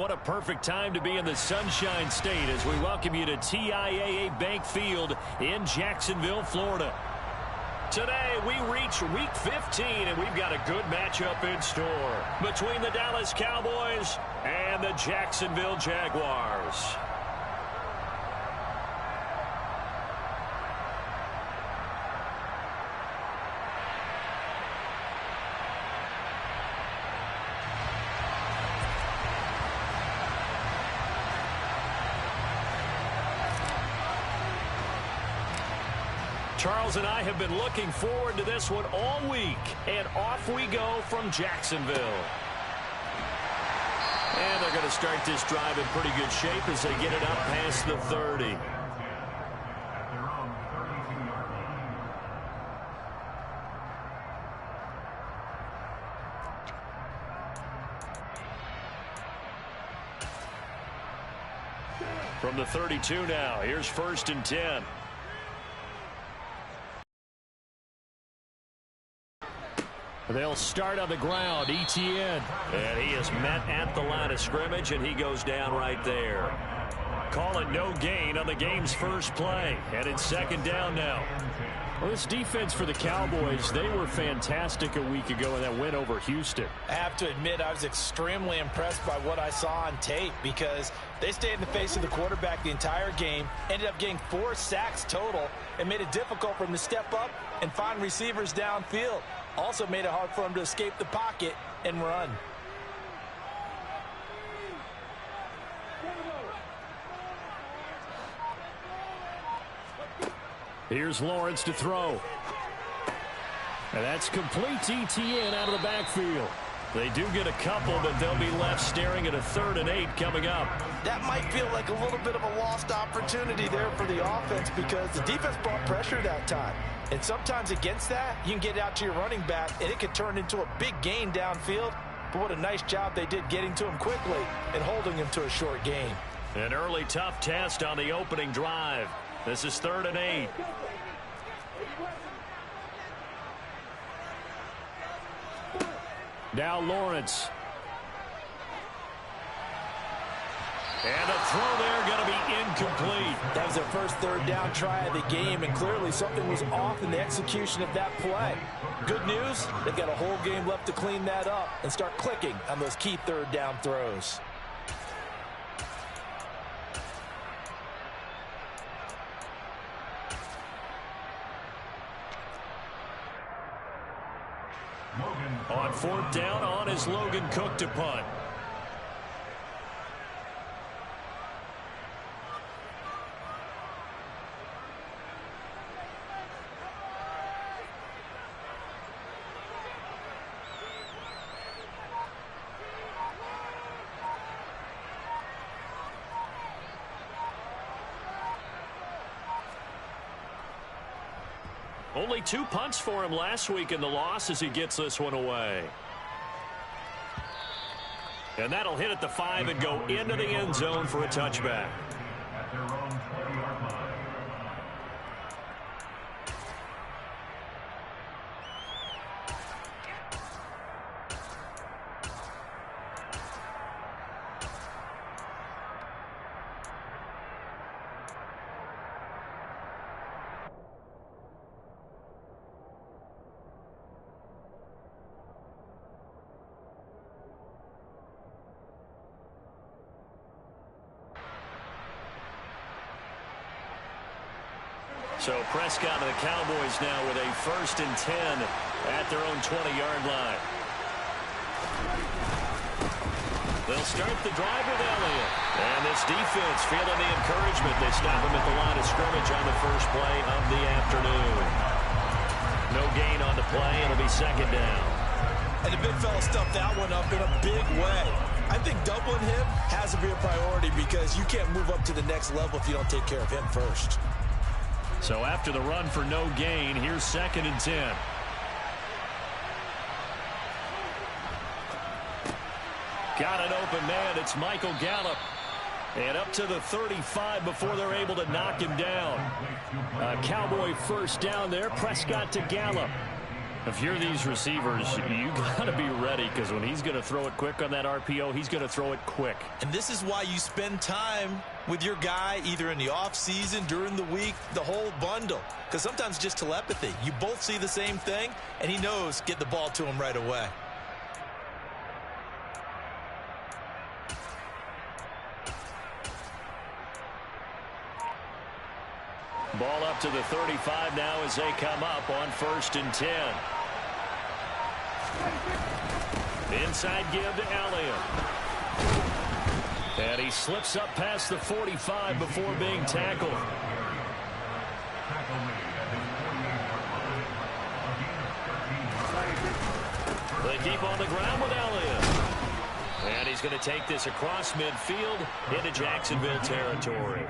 What a perfect time to be in the Sunshine State as we welcome you to TIAA Bank Field in Jacksonville, Florida. Today, we reach Week 15, and we've got a good matchup in store between the Dallas Cowboys and the Jacksonville Jaguars. Charles and I have been looking forward to this one all week, and off we go from Jacksonville. And they're going to start this drive in pretty good shape as they get it up past the 30. From the 32 now, here's 1st and 10. They'll start on the ground. Etienne. And he is met at the line of scrimmage, and he goes down right there. Call it no gain on the game's first play. And it's 2nd down now. Well, this defense for the Cowboys, they were fantastic a week ago in that win over Houston. I have to admit, I was extremely impressed by what I saw on tape because they stayed in the face of the quarterback the entire game, ended up getting 4 sacks total, and made it difficult for him to step up and find receivers downfield. Also made it hard for him to escape the pocket and run. Here's Lawrence to throw. And that's complete to Etienne out of the backfield. They do get a couple, but they'll be left staring at a 3rd and 8 coming up. That might feel like a little bit of a lost opportunity there for the offense because the defense brought pressure that time. And sometimes against that, you can get out to your running back, and it could turn into a big gain downfield. But what a nice job they did getting to him quickly and holding him to a short gain. An early tough test on the opening drive. This is 3rd and 8. Now Lawrence. And the throw there going to be incomplete. That was their first 3rd down try of the game, and clearly something was off in the execution of that play. Good news, they've got a whole game left to clean that up and start clicking on those key 3rd down throws. On 4th down, on is Logan Cook to punt. Only 2 punts for him last week in the loss as he gets this one away. And that'll hit at the 5 and go into the end zone for a touchback. So Prescott and the Cowboys now with a 1st and 10 at their own 20-yard line. They'll start the drive with Elliott. And this defense feeling the encouragement. They stop him at the line of scrimmage on the first play of the afternoon. No gain on the play. It'll be 2nd down. And the big fella stuffed that one up in a big way. I think doubling him has to be a priority because you can't move up to the next level if you don't take care of him first. So after the run for no gain, here's 2nd and 10. Got an open man. It's Michael Gallup. And up to the 35 before they're able to knock him down. Cowboy 1st down there. Prescott to Gallup. If you're these receivers, you got to be ready, because when he's going to throw it quick on that RPO, he's going to throw it quick. And this is why you spend time with your guy either in the offseason, during the week, the whole bundle. Because sometimes just telepathy. You both see the same thing, and he knows get the ball to him right away. Ball up to the 35 now as they come up on 1st and 10. Inside give to Elliott. And he slips up past the 45 before being tackled. They keep on the ground with Elliott. And he's going to take this across midfield into Jacksonville territory.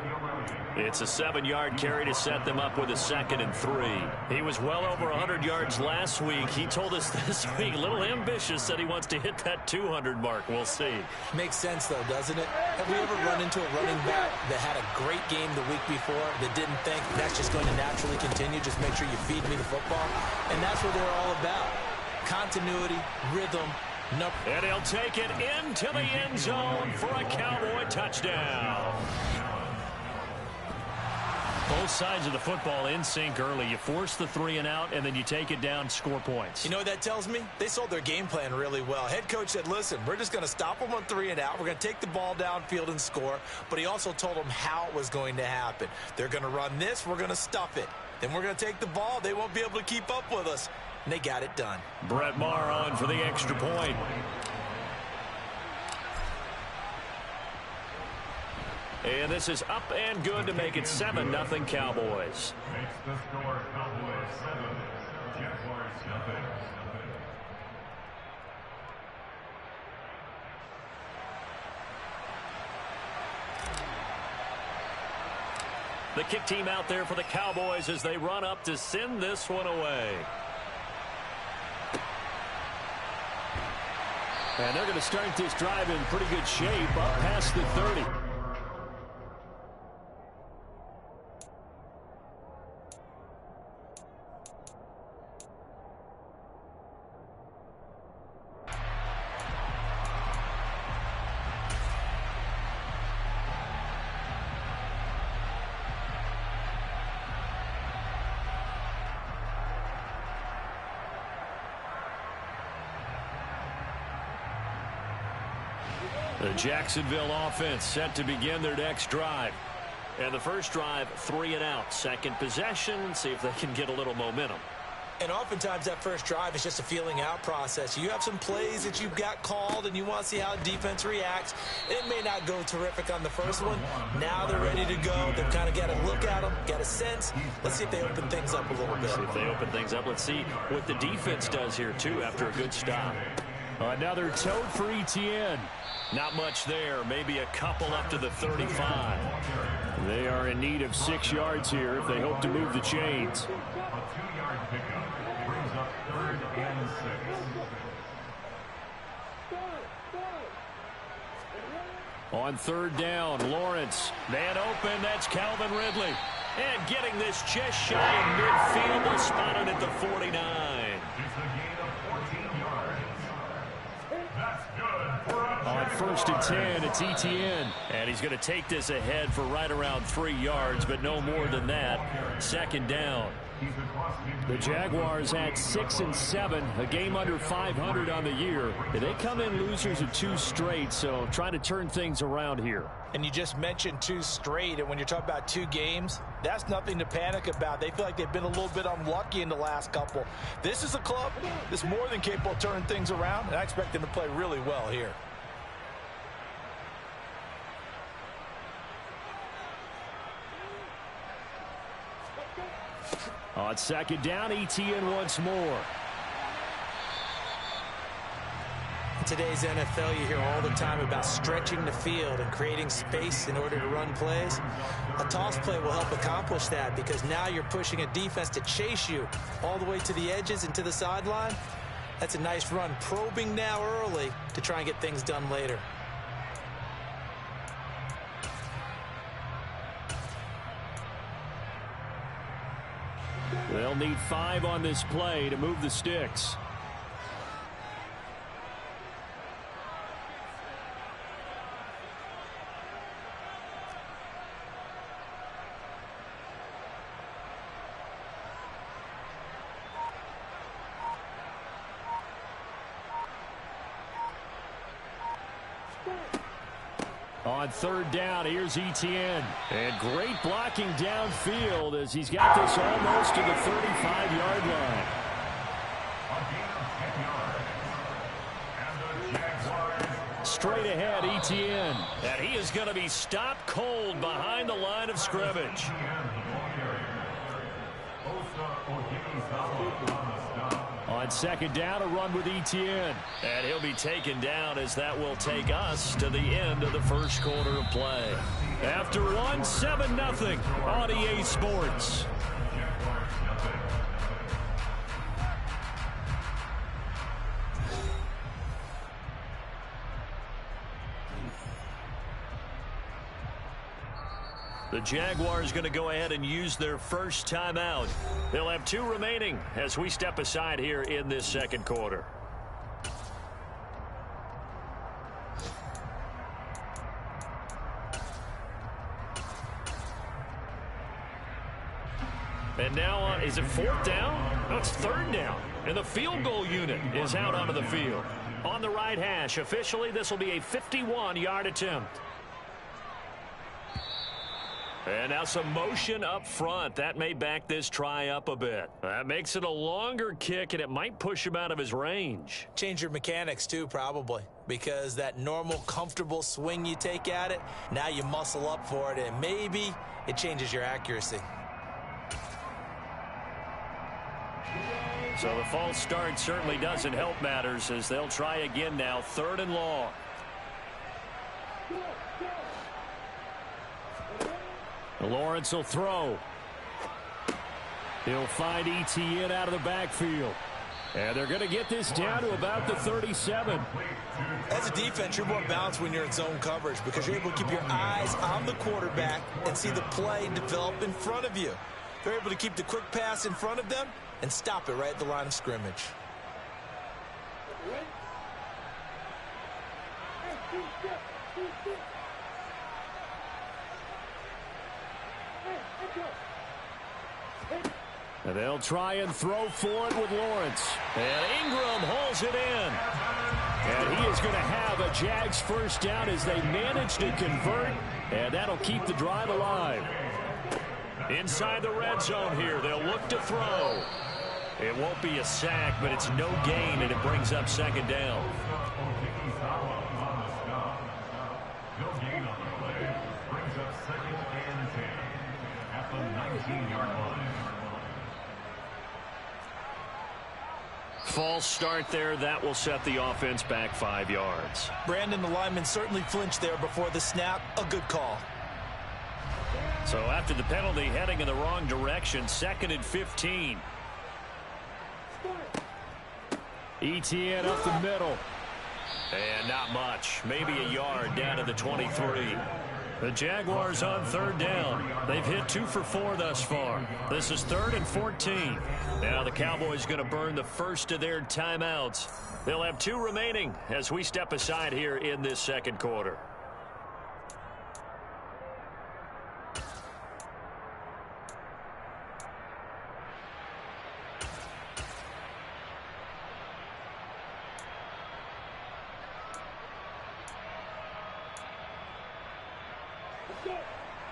It's a 7-yard carry to set them up with a 2nd and 3. He was well over 100 yards last week. He told us this week, a little ambitious, said he wants to hit that 200 mark. We'll see. Makes sense, though, doesn't it? Have we ever run into a running back that had a great game the week before that didn't think that's just going to naturally continue? Just make sure you feed me the football. And that's what they're all about. Continuity, rhythm. And he'll take it into the end zone for a Cowboy touchdown. Both sides of the football in sync early. You force the 3 and out, and then you take it down, score points. You know what that tells me? They sold their game plan really well. Head coach said, listen, we're just going to stop them on 3 and out. We're going to take the ball downfield and score. But he also told them how it was going to happen. They're going to run this. We're going to stuff it. Then we're going to take the ball. They won't be able to keep up with us. And they got it done. Brett Maher on for the extra point. And this is up and good to make it 7-0 Cowboys. Makes the score Cowboys 7, Jaguars nothing. The kick team out there for the Cowboys as they run up to send this one away. And they're going to start this drive in pretty good shape up past the 30. The Jacksonville offense set to begin their next drive. And the first drive, 3 and out. Second possession, see if they can get a little momentum. And oftentimes that first drive is just a feeling out process. You have some plays that you've got called and you want to see how defense reacts. It may not go terrific on the first one. Now they're ready to go. They've kind of got to look at them, got a sense. Let's see if they open things up a little bit. See if they open things up. Let's see what the defense does here, too, after a good stop. Another tote for Etienne. Not much there. Maybe a couple up to the 35. They are in need of 6 yards here if they hope to move the chains. A 2-yard pickup brings up 3rd and 6. On 3rd down, Lawrence. Man open, that's Calvin Ridley. And getting this just shy of midfield, they'll spot it at the 49. It's a gain of 14 yards. That's good for a On 1st and 10, it's Etienne. And he's going to take this ahead for right around 3 yards, but no more than that. 2nd down. The Jaguars had 6 and 7, a game under 500 on the year. They come in losers of 2 straight, so trying to turn things around here. And you just mentioned 2 straight, and when you're talking about 2 games, that's nothing to panic about. They feel like they've been a little bit unlucky in the last couple. This is a club that's more than capable of turning things around, and I expect them to play really well here. On 2nd down, Etienne once more. In today's NFL, you hear all the time about stretching the field and creating space in order to run plays. A toss play will help accomplish that because now you're pushing a defense to chase you all the way to the edges and to the sideline. That's a nice run, probing now early to try and get things done later. They'll need 5 on this play to move the sticks. On third down, here's Etienne. And great blocking downfield as he's got this almost to the 35-yard line. Straight ahead, Etienne. And he is going to be stopped cold behind the line of scrimmage. On second down, a run with Etienne. And he'll be taken down as that will take us to the end of the first quarter of play. After one, 7-0 on EA Sports. The Jaguars going to go ahead and use their first timeout. They'll have 2 remaining as we step aside here in this second quarter. And now, is it 4th down? No, it's 3rd down. And the field goal unit is out onto the field. On the right hash, officially, this will be a 51-yard attempt. And now some motion up front. That may back this try up a bit. That makes it a longer kick, and it might push him out of his range. Change your mechanics, too, probably. Because that normal, comfortable swing you take at it, now you muscle up for it, and maybe it changes your accuracy. So the false start certainly doesn't help matters as they'll try again now, 3rd and long. Lawrence will throw. He'll find Etienne out of the backfield. And they're going to get this down to about the 37. As a defense, you're more balanced when you're in zone coverage because you're able to keep your eyes on the quarterback and see the play develop in front of you. They're able to keep the quick pass in front of them and stop it right at the line of scrimmage. And they'll try and throw for it with Lawrence. And Ingram holds it in. And he is going to have a Jags first down as they manage to convert. And that'll keep the drive alive. Inside the red zone here, they'll look to throw. It won't be a sack, but it's no gain, and it brings up 2nd down. No gain on the play. Brings up 2nd and 10 at the 19-yard line. False start there. That will set the offense back 5 yards. Brandon, the lineman certainly flinched there before the snap. A good call. So after the penalty, heading in the wrong direction, 2nd and 15. Etienne up the middle. And not much. Maybe a yard down to the 23. The Jaguars on 3rd down. They've hit 2 for 4 thus far. This is 3rd and 14. Now the Cowboys going to burn the first of their timeouts. They'll have 2 remaining as we step aside here in this second quarter.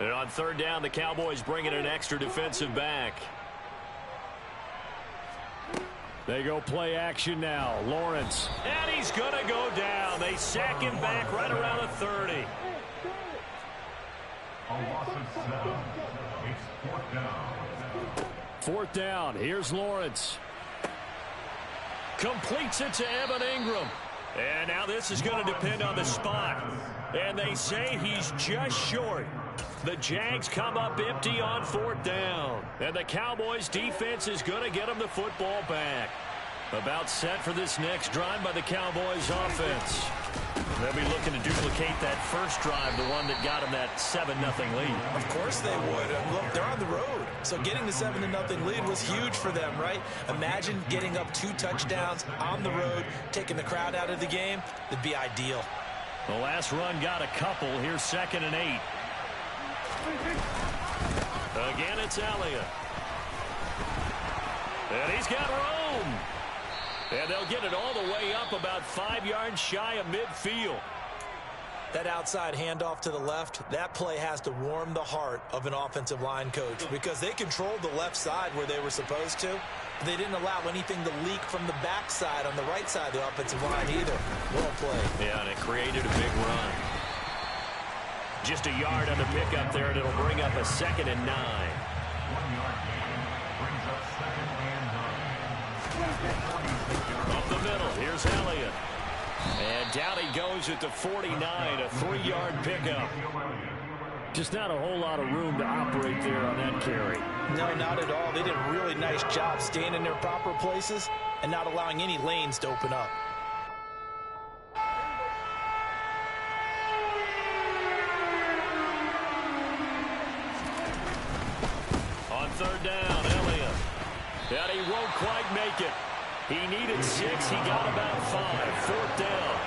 And on 3rd down, the Cowboys bring in an extra defensive back. They go play action now. Lawrence. And he's going to go down. They sack him back right around the 30. A loss of 7. It's 4th down. 4th down. Here's Lawrence. Completes it to Evan Ingram. And now this is going to depend on the spot. And they say he's just short. The Jags come up empty on 4th down. And the Cowboys defense is going to get them the football back. About set for this next drive by the Cowboys offense. They'll be looking to duplicate that first drive, the one that got them that 7-0 lead. Of course they would. Look, they're on the road. So getting the 7-0 lead was huge for them, right? Imagine getting up 2 touchdowns on the road, taking the crowd out of the game. That'd be ideal. The last run got a couple. Here's 2nd and 8. Again, it's Elliott. And he's got room. And they'll get it all the way up about 5 yards shy of midfield. That outside handoff to the left, that play has to warm the heart of an offensive line coach because they controlled the left side where they were supposed to. They didn't allow anything to leak from the backside on the right side of the offensive line either. Well played. Yeah, and it created a big run. Just a yard on the pickup there, and it'll bring up a 2nd and 9. 1-yard gain brings up 2nd and 9. Up the middle, here's Elliott. And down he goes at the 49, a 3-yard pickup. Just not a whole lot of room to operate there on that carry. No, not at all. They did a really nice job staying in their proper places and not allowing any lanes to open up. On 3rd down, Elliott. And he won't quite make it. He needed 6. He got about 5. 4th down.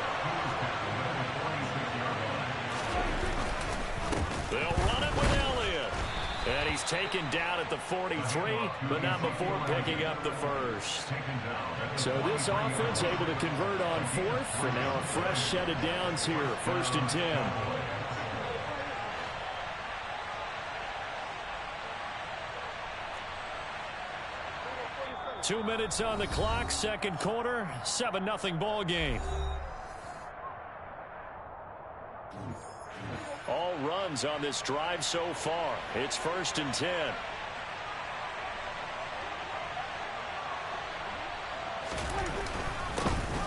They'll run it with Elliott. And he's taken down at the 43, but not before picking up the first. So this offense able to convert on 4th, and now a fresh set of downs here, 1st and 10. Two minutes on the clock, 2nd quarter, 7-0 ball game. All runs on this drive so far. It's 1st and 10.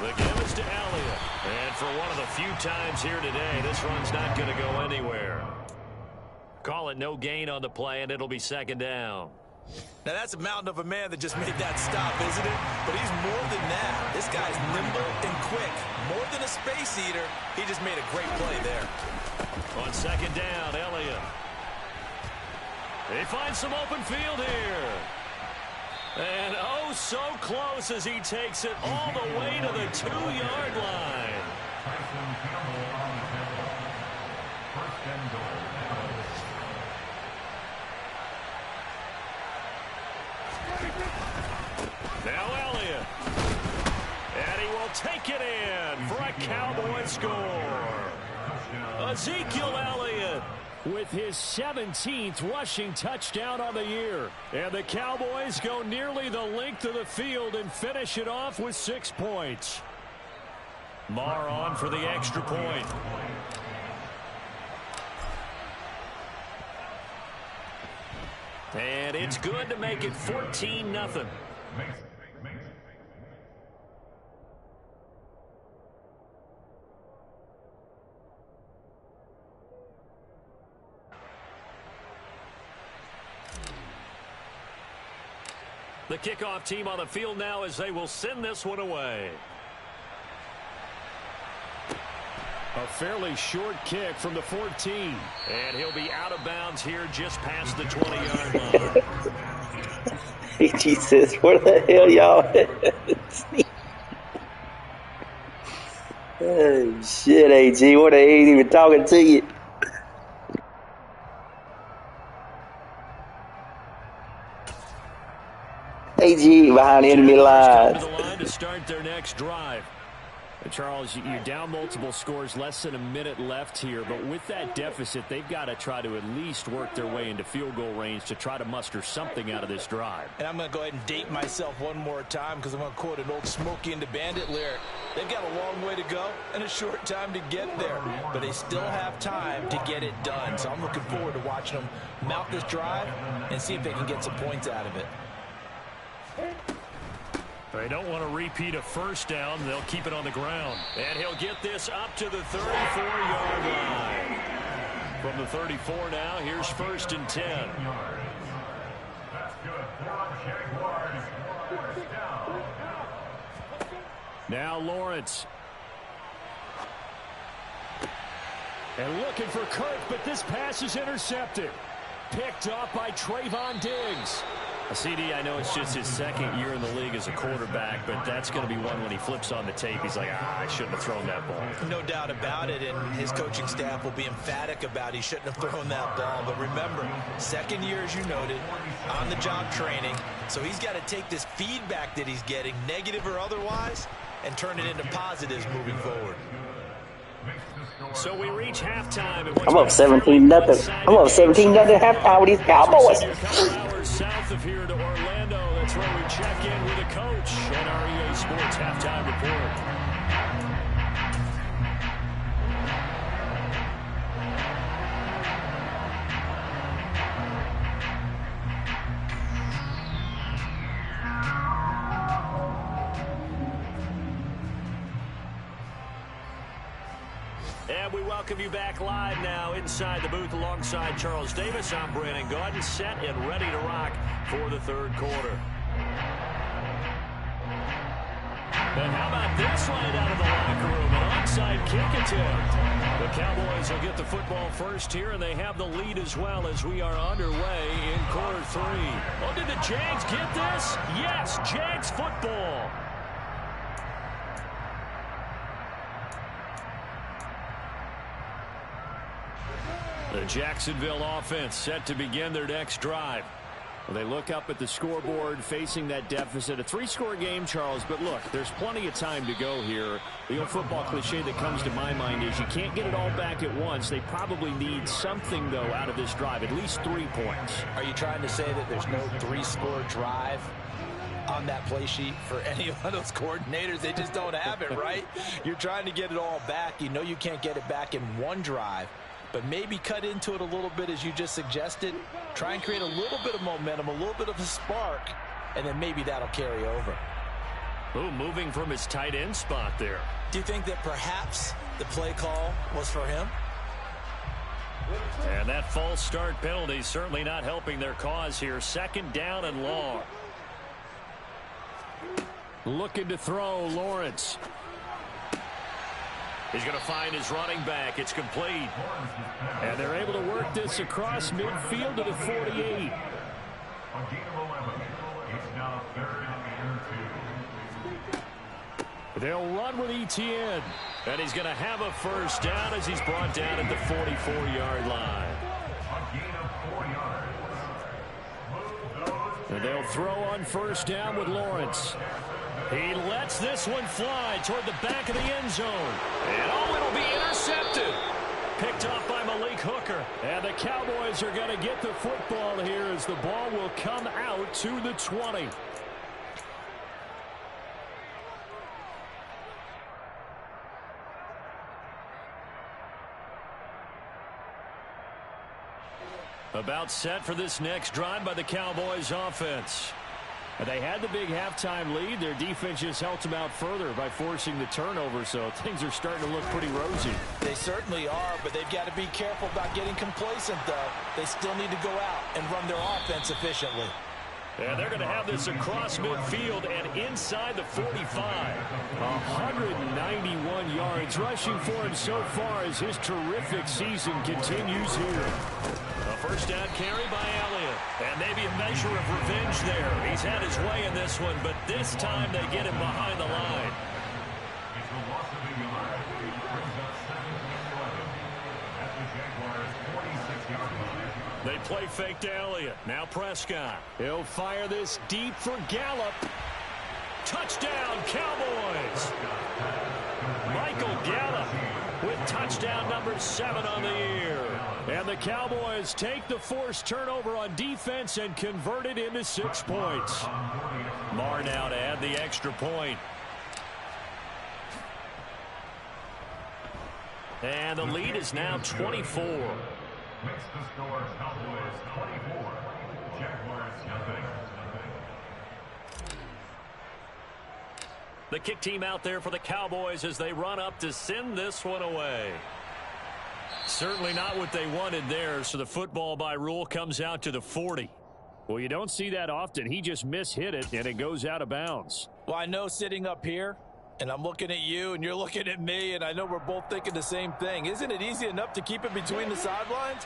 The give is to Elliott. And for one of the few times here today, this run's not going to go anywhere. Call it no gain on the play, and it'll be 2nd down. Now, that's a mountain of a man that just made that stop, isn't it? But he's more than that. This guy's nimble and quick. More than a space eater, he just made a great play there. On 2nd down, Elliott. He finds some open field here. And oh, so close as he takes it all the way to the 2-yard line. Tyson Campbell on the tackle. 1st and goal. Now Elliott. And he will take it in for a Cowboy score. Ezekiel Elliott with his 17th rushing touchdown on the year. And the Cowboys go nearly the length of the field and finish it off with 6 points. Marr on for the extra point. And it's good to make it 14-0. The kickoff team on the field now as they will send this one away. A fairly short kick from the 14. And he'll be out of bounds here just past the 20-yard line. Jesus, where the hell y'all at? Oh, shit, AG, what they ain't even talking to you. AG behind enemy lines. To the line to start their next drive. Charles, you're down multiple scores, less than a minute left here, but with that deficit, they've got to try to at least work their way into field goal range to try to muster something out of this drive. And I'm going to go ahead and date myself one more time because I'm going to quote an old Smokey and the Bandit lyric. They've got a long way to go and a short time to get there, but they still have time to get it done. So I'm looking forward to watching them mount this drive and see if they can get some points out of it. They don't want to repeat a first down. They'll keep it on the ground. And he'll get this up to the 34-yard line. From the 34 now, here's 1st and 10. That's good for Jaguars. 1st down. Now Lawrence. And looking for Kirk, but this pass is intercepted. Picked off by Trayvon Diggs. CD, I know it's just his second year in the league as a quarterback, but that's going to be one when he flips on the tape. He's like, I shouldn't have thrown that ball. No doubt about it, and his coaching staff will be emphatic about he shouldn't have thrown that ball. But remember, second year, as you noted, on-the-job training. So he's got to take this feedback that he's getting, negative or otherwise, and turn it into positives moving forward. So we reach halftime. I'm up 17-0. I'm up 17-0 halftime with these Cowboys. A couple hours south of here to Orlando. That's where we check in with the coach and our EA Sports halftime report. And we welcome you back live now inside the booth alongside Charles Davis. I'm Brandon Gaudin, set and ready to rock for the third quarter. And how about this right out of the locker room? An onside kick attempt. The Cowboys will get the football first here, and they have the lead as well as we are underway in quarter three. Oh, did the Jags get this? Yes, Jags football. The Jacksonville offense set to begin their next drive. Well, they look up at the scoreboard facing that deficit. A three-score game, Charles, but look, there's plenty of time to go here. The old football cliche that comes to my mind is you can't get it all back at once. They probably need something, though, out of this drive, at least 3 points. Are you trying to say that there's no three-score drive on that play sheet for any of those coordinators? They just don't have it, right? You're trying to get it all back. You know you can't get it back in one drive. But maybe cut into it a little bit as you just suggested. Try and create a little bit of momentum, a little bit of a spark, and then maybe that'll carry over. Ooh, moving from his tight end spot there. Do you think that perhaps the play call was for him? And that false start penalty certainly not helping their cause here. Second down and long. Looking to throw, Lawrence. He's going to find his running back. It's complete. And they're able to work this across midfield to the 48. They'll run with Etienne. And he's going to have a first down as he's brought down at the 44-yard line. And they'll throw on first down with Lawrence. He lets this one fly toward the back of the end zone. And oh, it'll be intercepted. Picked off by Malik Hooker. And the Cowboys are going to get the football here as the ball will come out to the 20. About set for this next drive by the Cowboys offense. They had the big halftime lead. Their defense just helped them out further by forcing the turnover, so things are starting to look pretty rosy. They certainly are, but they've got to be careful about getting complacent, though. They still need to go out and run their offense efficiently. And they're going to have this across midfield and inside the 45. 191 yards rushing for him so far as his terrific season continues here. A first down carry by Elliott. And maybe a measure of revenge there. He's had his way in this one, but this time they get him behind the line. It's a loss of a yard. Brings up second and 11 at the Jaguars' 46-yard line. They play fake to Elliott. Now Prescott. He'll fire this deep for Gallup. Touchdown, Cowboys. Michael Gallup with touchdown number 7 on the year. And the Cowboys take the forced turnover on defense and convert it into 6 points. Marr now to add the extra point. And the lead is now 24. Makes the score Cowboys 24, Jaguars nothing. The kick team out there for the Cowboys as they run up to send this one away. Certainly not what they wanted there, so the football by rule comes out to the 40. Well, you don't see that often. He just mishit it, and it goes out of bounds. Well, I know sitting up here, And I'm looking at you, and you're looking at me, and I know we're both thinking the same thing. Isn't it easy enough to keep it between the sidelines?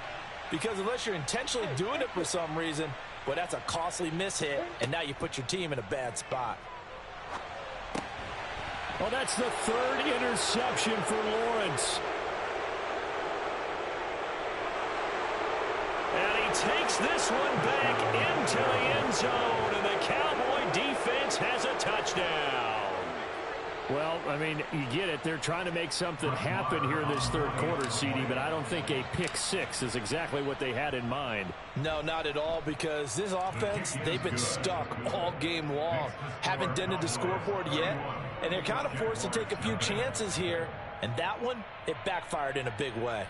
Because unless you're intentionally doing it for some reason, well, that's a costly mishit, and now you put your team in a bad spot. Well, that's the third interception for Lawrence. And he takes this one back into the end zone, and the Cowboy defense has a touchdown. Well, I mean, you get it. They're trying to make something happen here in this third quarter, CD, but I don't think a pick six is exactly what they had in mind. No, not at all, because this offense, they've been stuck all game long. Haven't dented the scoreboard yet, and they're kind of forced to take a few chances here, and that one, it backfired in a big way.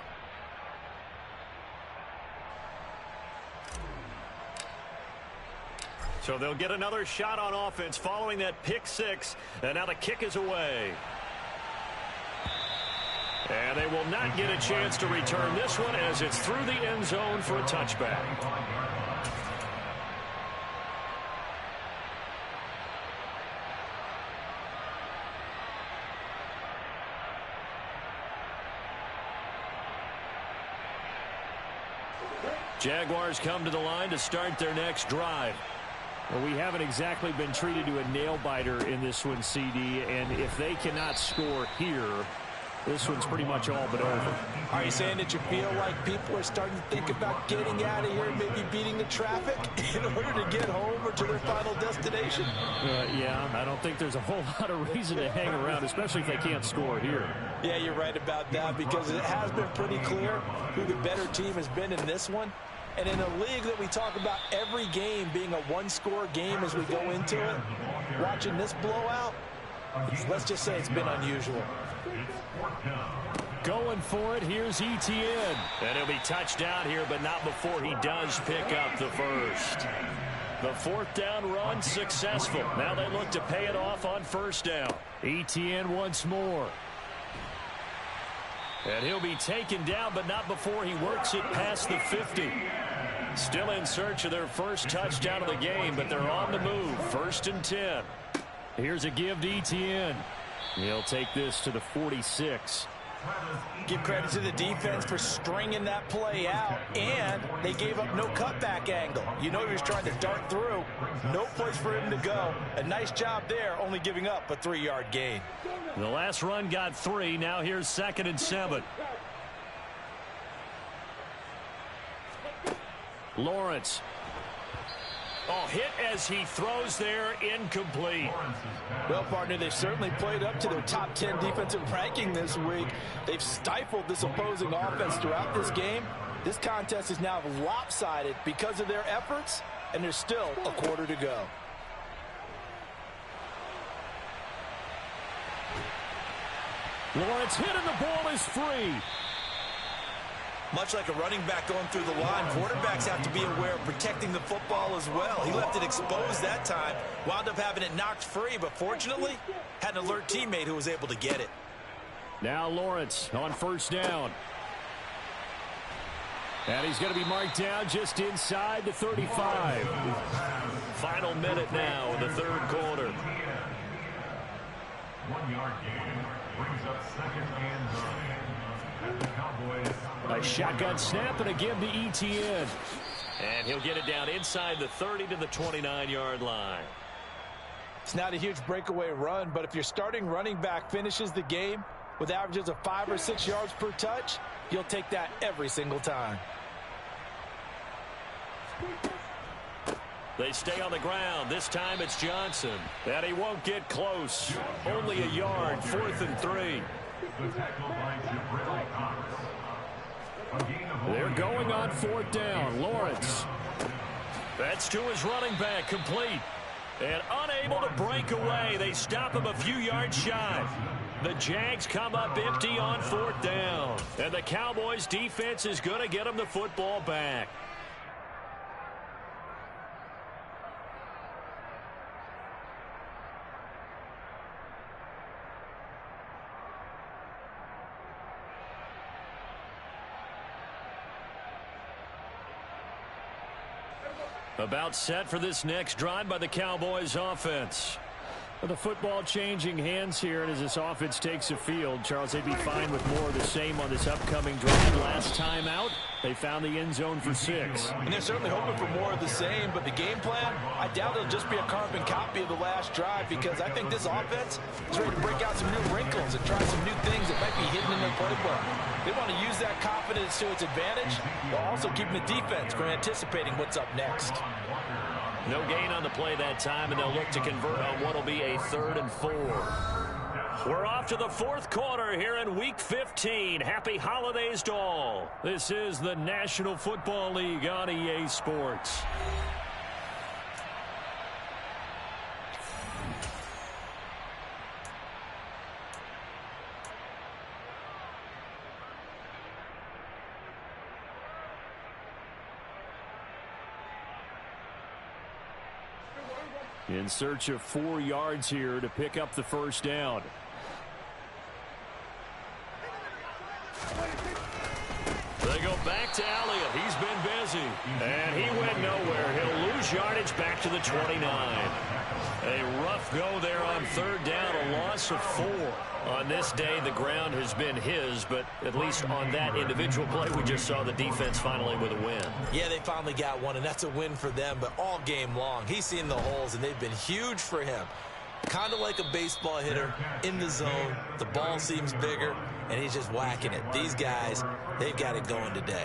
So they'll get another shot on offense following that pick six, and now the kick is away. And they will not get a chance to return this one as it's through the end zone for a touchback. Jaguars come to the line to start their next drive. Well, we haven't exactly been treated to a nail-biter in this one, CD, and if they cannot score here, this one's pretty much all but over. Are you saying that you feel like people are starting to think about getting out of here, maybe beating the traffic in order to get home or to their final destination? Yeah, I don't think there's a whole lot of reason to hang around, especially if they can't score here. Yeah, you're right about that, because it has been pretty clear who the better team has been in this one. And in a league that we talk about every game being a one-score game as we go into it, watching this blowout, let's just say it's been unusual. Going for it, here's Etienne. And he'll be touched down here, but not before he does pick up the first. The fourth down run successful. Now they look to pay it off on first down. Etienne once more. And he'll be taken down, but not before he works it past the 50. Still in search of their first touchdown of the game, but they're on the move. 1st and 10. Here's a give to Etienne. He'll take this to the 46. Give credit to the defense for stringing that play out, and they gave up no cutback angle. You know he was trying to dart through. No place for him to go. A nice job there, only giving up a 3-yard gain. The last run got 3. Now here's 2nd and 7. Lawrence. Oh, hit as he throws there, incomplete. Well, partner, they've certainly played up to their top 10 defensive ranking this week. They've stifled this opposing offense throughout this game. This contest is now lopsided because of their efforts, and there's still a quarter to go. Lawrence hit and the ball is free. Much like a running back going through the line, quarterbacks have to be aware of protecting the football as well. He left it exposed that time, wound up having it knocked free, but fortunately had an alert teammate who was able to get it. Now Lawrence on first down. And he's going to be marked down just inside the 35. Final minute now in the third quarter. 1-yard gain brings up 2nd and 9. At the Cowboys. A shotgun snap and a give to Etienne. And he'll get it down inside the 30 to the 29-yard line. It's not a huge breakaway run, but if your starting running back finishes the game with averages of 5 or 6 yards per touch, you'll take that every single time. They stay on the ground. This time it's Johnson. And he won't get close. Only a yard. 4th and 3. They're going on 4th down. Lawrence. That's to his running back. Complete. And unable to break away. They stop him a few yards shy. The Jags come up empty on 4th down. And the Cowboys defense is going to get them the football back. About set for this next drive by the Cowboys offense. The football changing hands here, and as this offense takes the field, Charles, they'd be fine with more of the same on this upcoming drive. Last time out, they found the end zone for 6. And they're certainly hoping for more of the same, but the game plan, I doubt it'll just be a carbon copy of the last drive, because I think this offense is ready to break out some new wrinkles and try some new things that might be hidden in their playbook. They want to use that confidence to its advantage, while also keeping the defense from anticipating what's up next. No gain on the play that time, and they'll look to convert on what will be a 3rd and 4. We're off to the 4th quarter here in Week 15. Happy holidays to all. This is the National Football League on EA Sports. In search of 4 yards here to pick up the first down. They go back to Elliott. He's been busy. And he went nowhere. He'll lose yardage back to the 29. A rough go there on 3rd down, a loss of 4. On this day, the ground has been his, but at least on that individual play, we just saw the defense finally with a win. Yeah, they finally got one, and that's a win for them, but all game long, he's seen the holes, and they've been huge for him. Kind of like a baseball hitter in the zone. The ball seems bigger, and he's just whacking it. These guys, they've got it going today.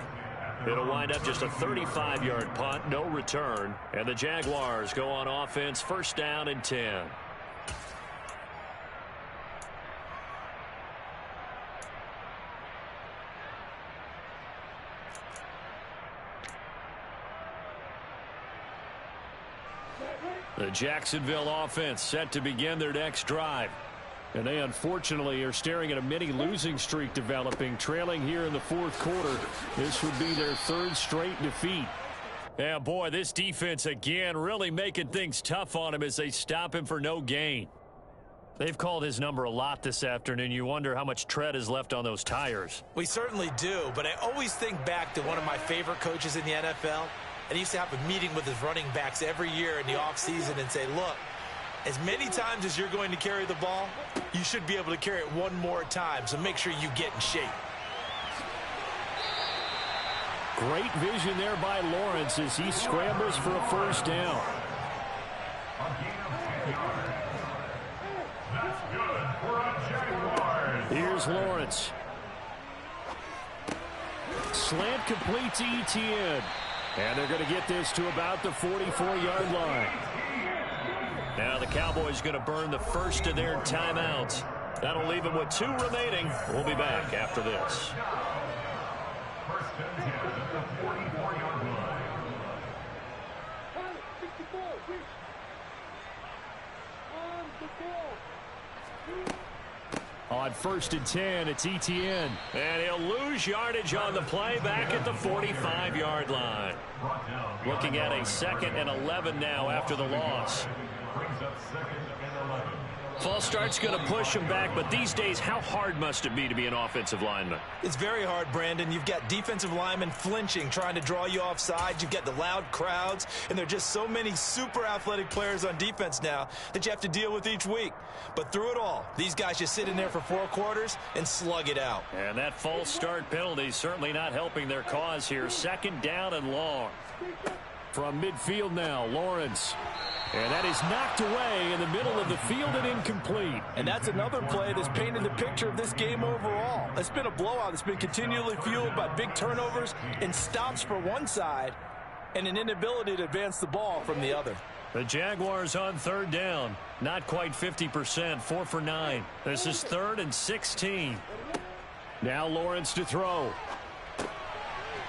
It'll wind up just a 35-yard punt, no return, and the Jaguars go on offense, 1st down and 10. The Jacksonville offense set to begin their next drive. And they unfortunately are staring at a mini losing streak developing, trailing here in the 4th quarter. This would be their 3rd straight defeat. Yeah, boy, this defense again really making things tough on him as they stop him for no gain. They've called his number a lot this afternoon. You wonder how much tread is left on those tires. We certainly do, but I always think back to one of my favorite coaches in the NFL. And he used to have a meeting with his running backs every year in the offseason and say, look, as many times as you're going to carry the ball, you should be able to carry it one more time, so make sure you get in shape. Great vision there by Lawrence as he scrambles for a 1st down. That's good for a Jaguars. Here's Lawrence. Slant complete to Etienne. And they're going to get this to about the 44-yard line. Now the Cowboys going to burn the first of their timeouts. That'll leave them with 2 remaining. We'll be back after this. 1st and 10 at the 44-yard line. On 1st and 10, it's Etienne. And he'll lose yardage on the play back at the 45-yard line. Looking at a 2nd and 11 now after the loss. Brings up 2nd and 11. False start's going to push him back, but these days, how hard must it be to be an offensive lineman? It's very hard, Brandon. You've got defensive linemen flinching, trying to draw you off sides. You've got the loud crowds, and there are just so many super athletic players on defense now that you have to deal with each week. But through it all, these guys just sit in there for 4 quarters and slug it out. And that false start penalty certainly not helping their cause here. 2nd down and long. From midfield now, Lawrence. And that is knocked away in the middle of the field and incomplete. And that's another play that's painted the picture of this game overall. It's been a blowout. It's been continually fueled by big turnovers and stops for one side and an inability to advance the ball from the other. The Jaguars on 3rd down. Not quite 50%, 4 for 9. This is 3rd and 16. Now Lawrence to throw.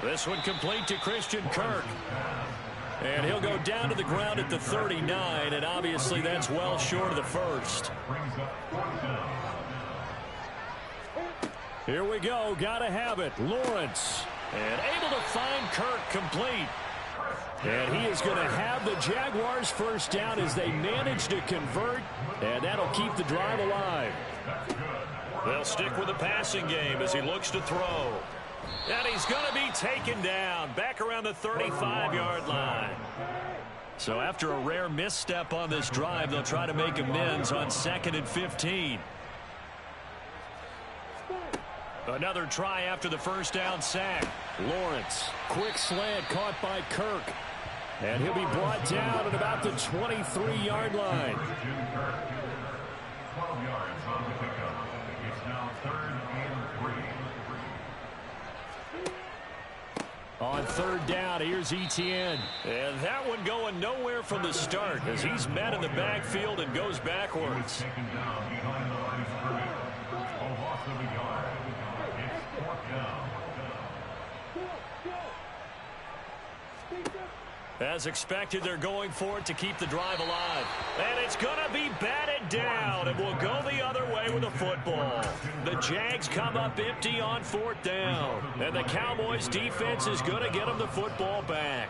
This one complete to Christian Kirk. And he'll go down to the ground at the 39, and obviously that's well short of the 1st. Here we go. Got to have it. Lawrence. And able to find Kirk complete. And he is going to have the Jaguars' 1st down as they manage to convert, and that'll keep the drive alive. They'll stick with the passing game as he looks to throw. And he's going to be taken down back around the 35-yard line. So after a rare misstep on this drive, they'll try to make amends on 2nd and 15. Another try after the first down sack. Lawrence, quick slant caught by Kirk. And he'll be brought down at about the 23-yard line. 12 yards on the pickup. It's now 3rd and 3. On 3rd down, here's Etienne. And that one going nowhere from the start as he's met in the backfield and goes backwards. Taken down behind the line of scrimmage. A loss of a yard. It's 4th down. As expected, they're going for it to keep the drive alive. And it's going to be batted down, and we'll go the other way with a football. The Jags come up empty on 4th down. And the Cowboys defense is going to get them the football back.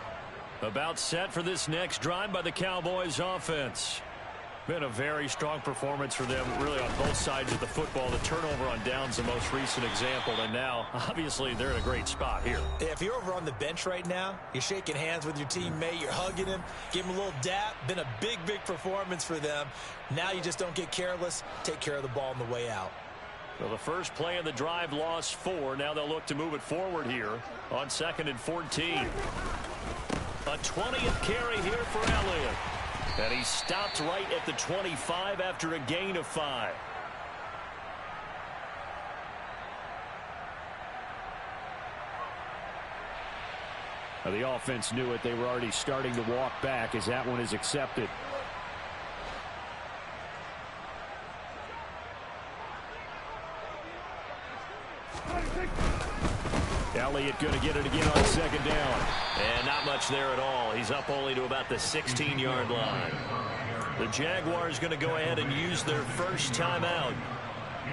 About set for this next drive by the Cowboys offense. Been a very strong performance for them, really, on both sides of the football. The turnover on downs the most recent example, and now, obviously, they're in a great spot here. If you're over on the bench right now, you're shaking hands with your teammate, you're hugging him, give him a little dap. Been a big, big performance for them. Now you just don't get careless. Take care of the ball on the way out. Well, the first play of the drive lost 4. Now they'll look to move it forward here on 2nd and 14. A 20th carry here for Elliott. And he stopped right at the 25 after a gain of 5. Now the offense knew it. They were already starting to walk back as that one is accepted. Elliott going to get it again on 2nd down. And not much there at all. He's up only to about the 16-yard line. The Jaguars going to go ahead and use their first timeout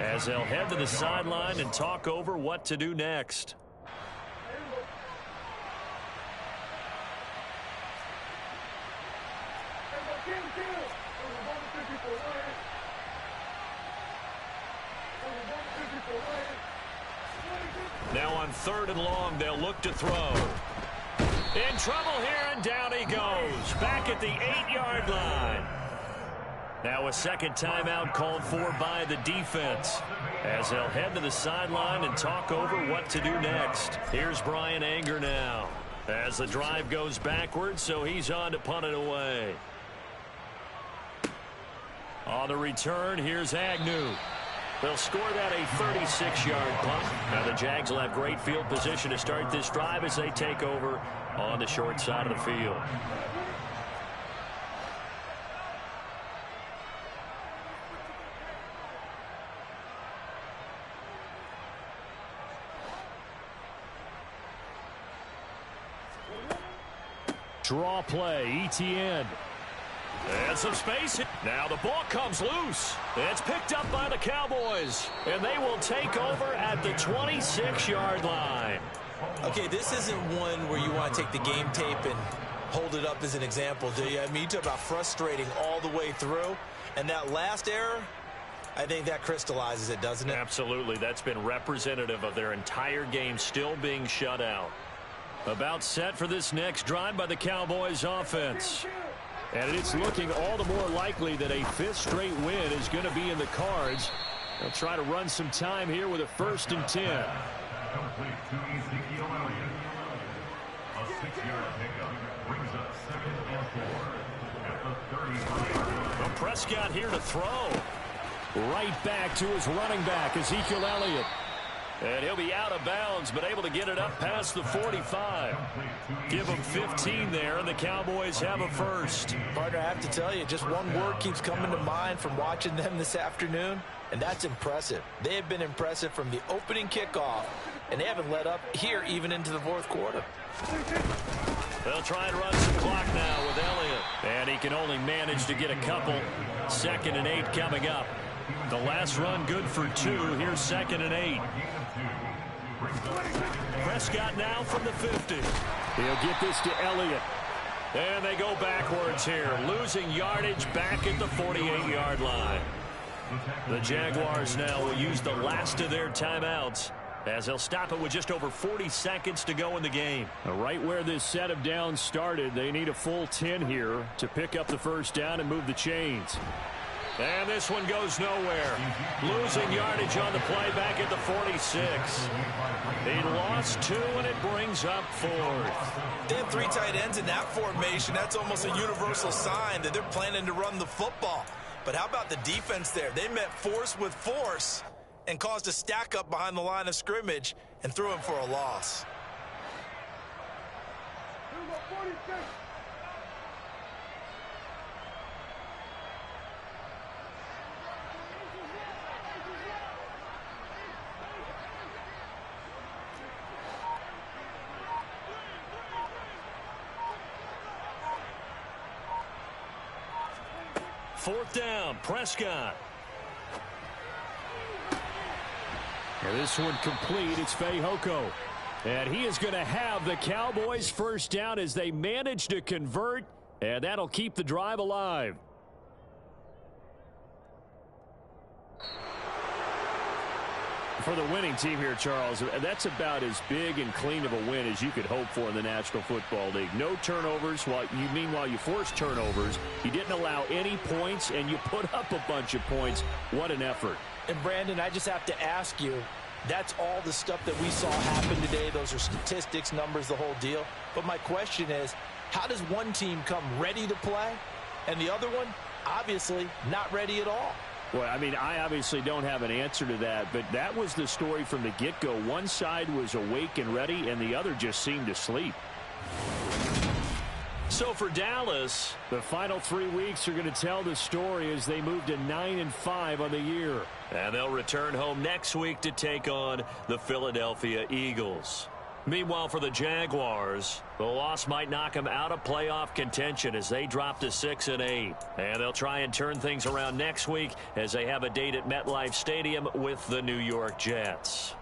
as they'll head to the sideline and talk over what to do next. Now on 3rd and long, they'll look to throw. In trouble here, and down he goes. Back at the 8-yard line. Now a second timeout called for by the defense as they'll head to the sideline and talk over what to do next. Here's Brian Anger now as the drive goes backwards, so he's on to punt it away. On the return, here's Agnew. They'll score that a 36-yard punt. Now the Jags will have great field position to start this drive as they take over on the short side of the field. Draw play, Etienne. And some space. Now the ball comes loose. It's picked up by the Cowboys. And they will take over at the 26-yard line. Okay, this isn't one where you want to take the game tape and hold it up as an example, do you? I mean, you talk about frustrating all the way through. And that last error, I think that crystallizes it, doesn't it? Absolutely. That's been representative of their entire game still being shut out. About set for this next drive by the Cowboys offense. And it's looking all the more likely that a 5th straight win is going to be in the cards. They'll try to run some time here with a 1st and 10. Complete to Ezekiel Elliott. A 6-yard pickup brings up 2nd and 4 at the 33. Well, Prescott here to throw. Right back to his running back, Ezekiel Elliott. And he'll be out of bounds, but able to get it up past the 45. Give them 15 there, and the Cowboys have a 1st. Partner, I have to tell you, just one word keeps coming to mind from watching them this afternoon, and that's impressive. They have been impressive from the opening kickoff, and they haven't let up here even into the 4th quarter. They'll try and run some clock now with Elliott. And he can only manage to get a couple. 2nd and 8 coming up. The last run good for 2. Here's 2nd and 8. Prescott now from the 50. He'll get this to Elliott. And they go backwards here, losing yardage back at the 48-yard line. The Jaguars now will use the last of their timeouts as they'll stop it with just over 40 seconds to go in the game. Right where this set of downs started, they need a full 10 here to pick up the first down and move the chains. And this one goes nowhere. Losing yardage on the play back at the 46. He lost 2, and it brings up 4th. They have 3 tight ends in that formation. That's almost a universal sign that they're planning to run the football. But how about the defense there? They met force with force and caused a stack up behind the line of scrimmage and threw him for a loss. Fourth down, Prescott. And this one complete. It's Fehoko. And he is going to have the Cowboys first down as they manage to convert. And that'll keep the drive alive. For the winning team here, Charles, that's about as big and clean of a win as you could hope for in the National Football League. No turnovers. Meanwhile, you forced turnovers. You didn't allow any points, and you put up a bunch of points. What an effort. And, Brandon, I just have to ask you, that's all the stuff that we saw happen today. Those are statistics, numbers, the whole deal. But my question is, how does one team come ready to play, and the other one, obviously, not ready at all? Well, I mean, I obviously don't have an answer to that, but that was the story from the get-go. One side was awake and ready, and the other just seemed to sleep. So for Dallas, the final 3 weeks are going to tell the story as they move to 9-5 on the year. And they'll return home next week to take on the Philadelphia Eagles. Meanwhile, for the Jaguars, the loss might knock them out of playoff contention as they drop to 6-8. And they'll try and turn things around next week as they have a date at MetLife Stadium with the New York Jets.